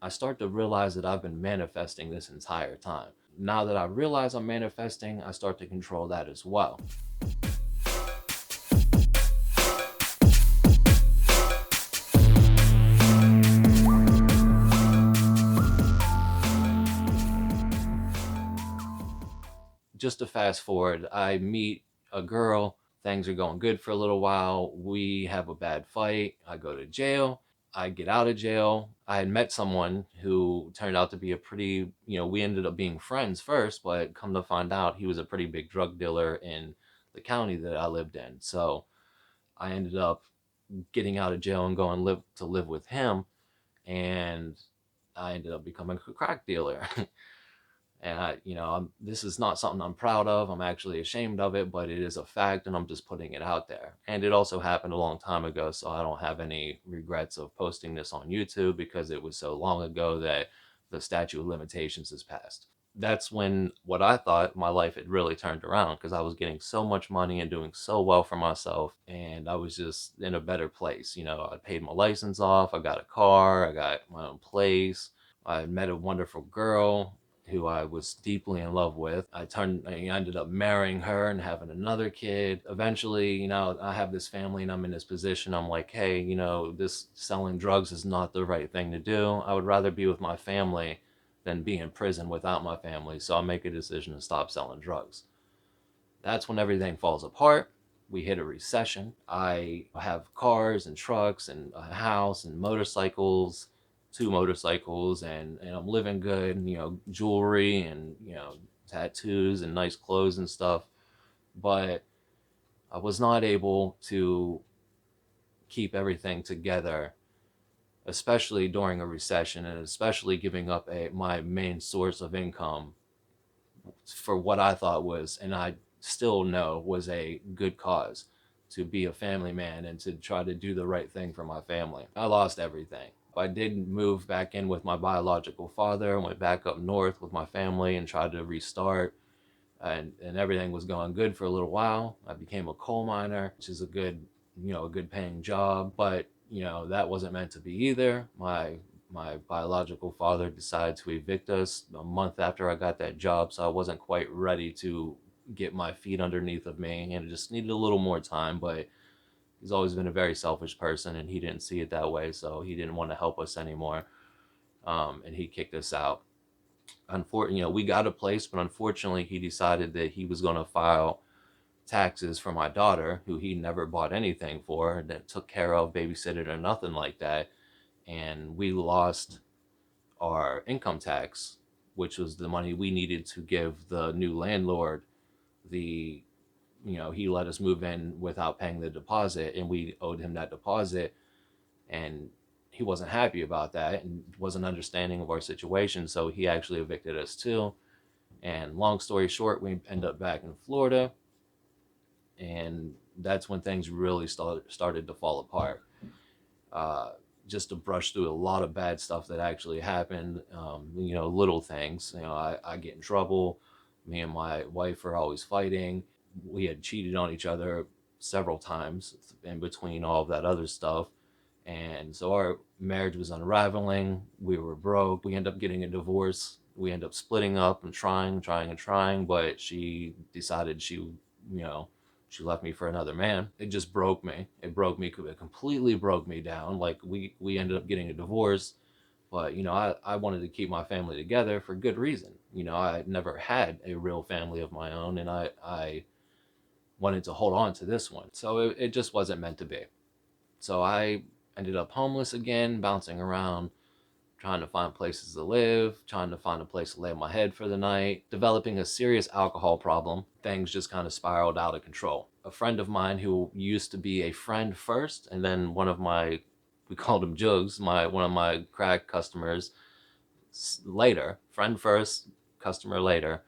I start to realize that I've been manifesting this entire time. Now that I realize I'm manifesting, I start to control that as well. Just to fast forward, I meet a girl, things are going good for a little while. We have a bad fight. I go to jail. I get out of jail. I had met someone who turned out to be a pretty, we ended up being friends first, but come to find out he was a pretty big drug dealer in the county that I lived in. So I ended up getting out of jail and going live with him, and I ended up becoming a crack dealer. And this is not something I'm proud of. I'm actually ashamed of it, but it is a fact, and I'm just putting it out there. And it also happened a long time ago, so I don't have any regrets of posting this on YouTube because it was so long ago that the statute of limitations has passed. That's when what I thought my life had really turned around, because I was getting so much money and doing so well for myself, and I was just in a better place. I paid my license off, I got a car, I got my own place, I met a wonderful girl who I was deeply in love with. I ended up marrying her and having another kid. Eventually, I have this family and I'm in this position. I'm like, hey, this selling drugs is not the right thing to do. I would rather be with my family than be in prison without my family. So I make a decision to stop selling drugs. That's when everything falls apart. We hit a recession. I have cars and trucks and a house and motorcycles, two motorcycles, and I'm living good, jewelry and, tattoos and nice clothes and stuff. But I was not able to keep everything together, especially during a recession, and especially giving up my main source of income for what I thought was, and I still know was, a good cause, to be a family man and to try to do the right thing for my family. I lost everything. I did move back in with my biological father, went back up north with my family and tried to restart, and everything was going good for a little while. I became a coal miner, which is a good paying job, but that wasn't meant to be either. My biological father decided to evict us a month after I got that job, so I wasn't quite ready to get my feet underneath of me, and it just needed a little more time. But he's always been a very selfish person, and he didn't see it that way, so he didn't want to help us anymore, and he kicked us out. Unfortunately, we got a place, but unfortunately, he decided that he was going to file taxes for my daughter, who he never bought anything for, that took care of, babysitted, or nothing like that. And we lost our income tax, which was the money we needed to give the new landlord. The he let us move in without paying the deposit, and we owed him that deposit, and he wasn't happy about that and wasn't understanding of our situation, so he actually evicted us too. And long story short, we end up back in Florida, and that's when things really started to fall apart. uh, just to brush through a lot of bad stuff that actually happened. Little things. I get in trouble. Me and my wife are always fighting. We had cheated on each other several times in between all of that other stuff. And so our marriage was unraveling. We were broke. We end up getting a divorce. We end up splitting up and trying, but she decided she left me for another man. It just broke me. It broke me. It completely broke me down. Like we ended up getting a divorce, but I wanted to keep my family together for good reason. I never had a real family of my own, and I wanted to hold on to this one. So it just wasn't meant to be. So I ended up homeless again, bouncing around, trying to find places to live, trying to find a place to lay my head for the night, developing a serious alcohol problem. Things just kind of spiraled out of control. A friend of mine who used to be a friend first, and then we called him Jugs, one of my crack customers later, friend first, customer later,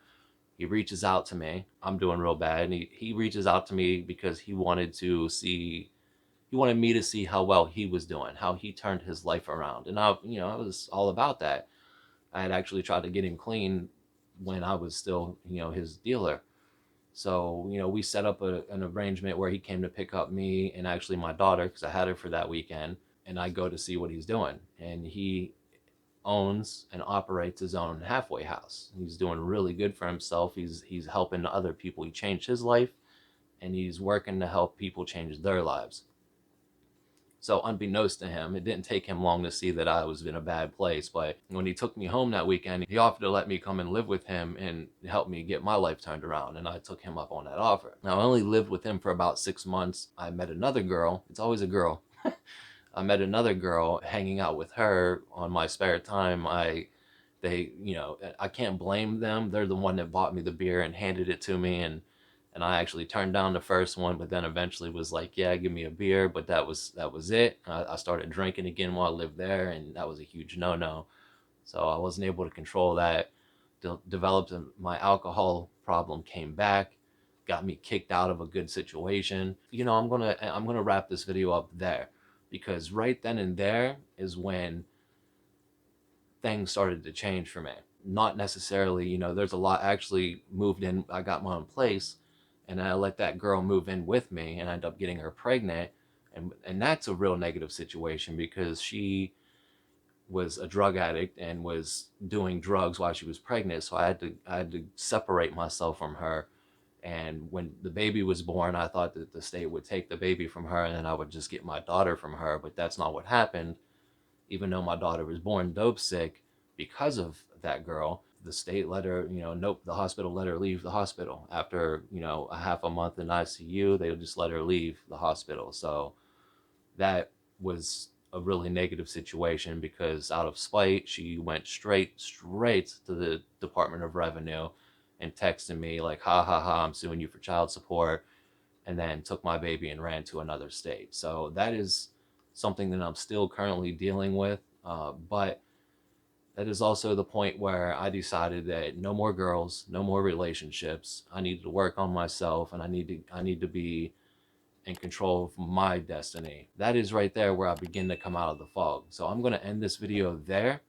he reaches out to me. I'm doing real bad. And he reaches out to me because he wanted me to see how well he was doing, how he turned his life around. And I was all about that. I had actually tried to get him clean when I was still, his dealer. So, we set up an arrangement where he came to pick up me and actually my daughter, because I had her for that weekend, and I go to see what he's doing. And he owns and operates his own halfway house. He's doing really good for himself. He's helping other people. He changed his life, and he's working to help people change their lives. So unbeknownst to him, it didn't take him long to see that I was in a bad place. But when he took me home that weekend, he offered to let me come and live with him and help me get my life turned around. And I took him up on that offer. Now, I only lived with him for about 6 months. I met another girl. It's always a girl. I met another girl, hanging out with her on my spare time. I can't blame them. They're the one that bought me the beer and handed it to me, and I actually turned down the first one, but then eventually was like, yeah, give me a beer. But that was it. I started drinking again while I lived there, and that was a huge no. So I wasn't able to control that. Developed my alcohol problem, came back, got me kicked out of a good situation. I'm gonna wrap this video up there, because right then and there is when things started to change for me. Not necessarily, there's a lot. I actually moved in. I got my own place, and I let that girl move in with me, and I ended up getting her pregnant. And that's a real negative situation, because she was a drug addict and was doing drugs while she was pregnant. So I had to separate myself from her. And when the baby was born, I thought that the state would take the baby from her, and then I would just get my daughter from her. But that's not what happened. Even though my daughter was born dope sick because of that girl, the state let her, nope, the hospital let her leave the hospital. After, a half a month in ICU, they just let her leave the hospital. So that was a really negative situation, because out of spite, she went straight to the Department of Revenue and texted me like, ha ha ha, I'm suing you for child support, and then took my baby and ran to another state. So that is something that I'm still currently dealing with. But that is also the point where I decided that no more girls, no more relationships. I need to work on myself, and I need to be in control of my destiny. That is right there where I begin to come out of the fog. So I'm going to end this video there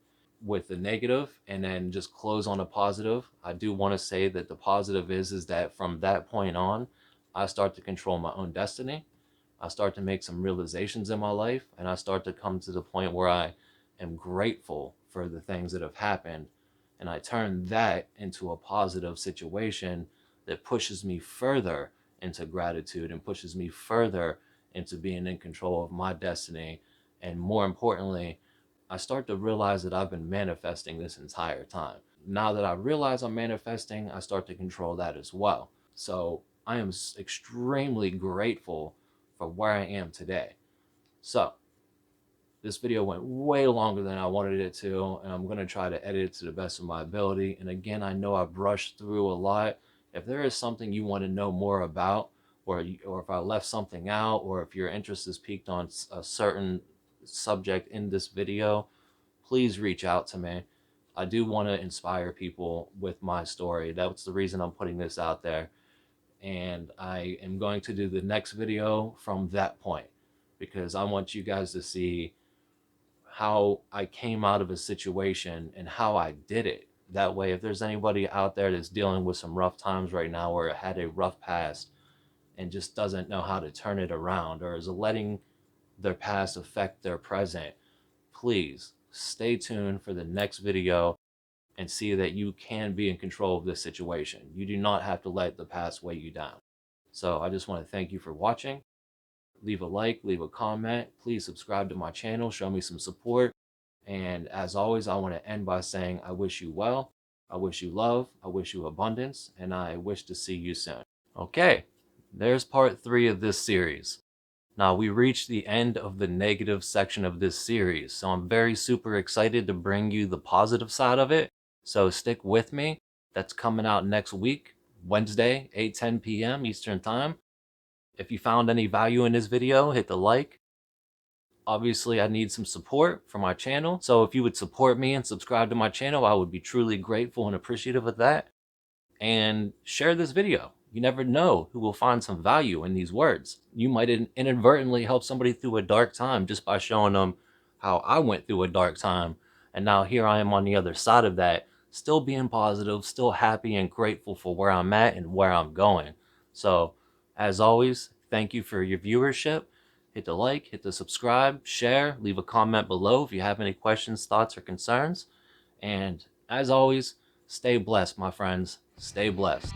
with the negative, and then just close on a positive. I do want to say that the positive is that from that point on, I start to control my own destiny. I start to make some realizations in my life, and I start to come to the point where I am grateful for the things that have happened. And I turn that into a positive situation that pushes me further into gratitude, and pushes me further into being in control of my destiny. And more importantly, I start to realize that I've been manifesting this entire time. Now that I realize I'm manifesting, I start to control that as well. So I am extremely grateful for where I am today. So this video went way longer than I wanted it to, and I'm going to try to edit it to the best of my ability. And again, I know I brushed through a lot. If there is something you want to know more about, or if I left something out, or if your interest is piqued on a certain subject in this video, please reach out to me. I do want to inspire people with my story. That's the reason I'm putting this out there. And I am going to do the next video from that point, because I want you guys to see how I came out of a situation and how I did it. That way, if there's anybody out there that's dealing with some rough times right now, or had a rough past and just doesn't know how to turn it around, or is letting their past affect their present, please stay tuned for the next video and see that you can be in control of this situation. You do not have to let the past weigh you down. So I just want to thank you for watching. Leave a like, leave a comment. Please subscribe to my channel, show me some support. And as always, I want to end by saying I wish you well, I wish you love, I wish you abundance, and I wish to see you soon. Okay, there's part 3 of this series. Now, we reached the end of the negative section of this series, so I'm very super excited to bring you the positive side of it. So stick with me. That's coming out next week, Wednesday, 8:10 p.m. Eastern Time. If you found any value in this video, hit the like. Obviously, I need some support for my channel. So if you would support me and subscribe to my channel, I would be truly grateful and appreciative of that. And share this video. You never know who will find some value in these words. You might inadvertently help somebody through a dark time just by showing them how I went through a dark time. And now here I am on the other side of that, still being positive, still happy and grateful for where I'm at and where I'm going. So as always, thank you for your viewership. hit the like, hit the subscribe, share, leave a comment below if you have any questions, thoughts, or concerns. And as always, stay blessed, my friends. Stay blessed.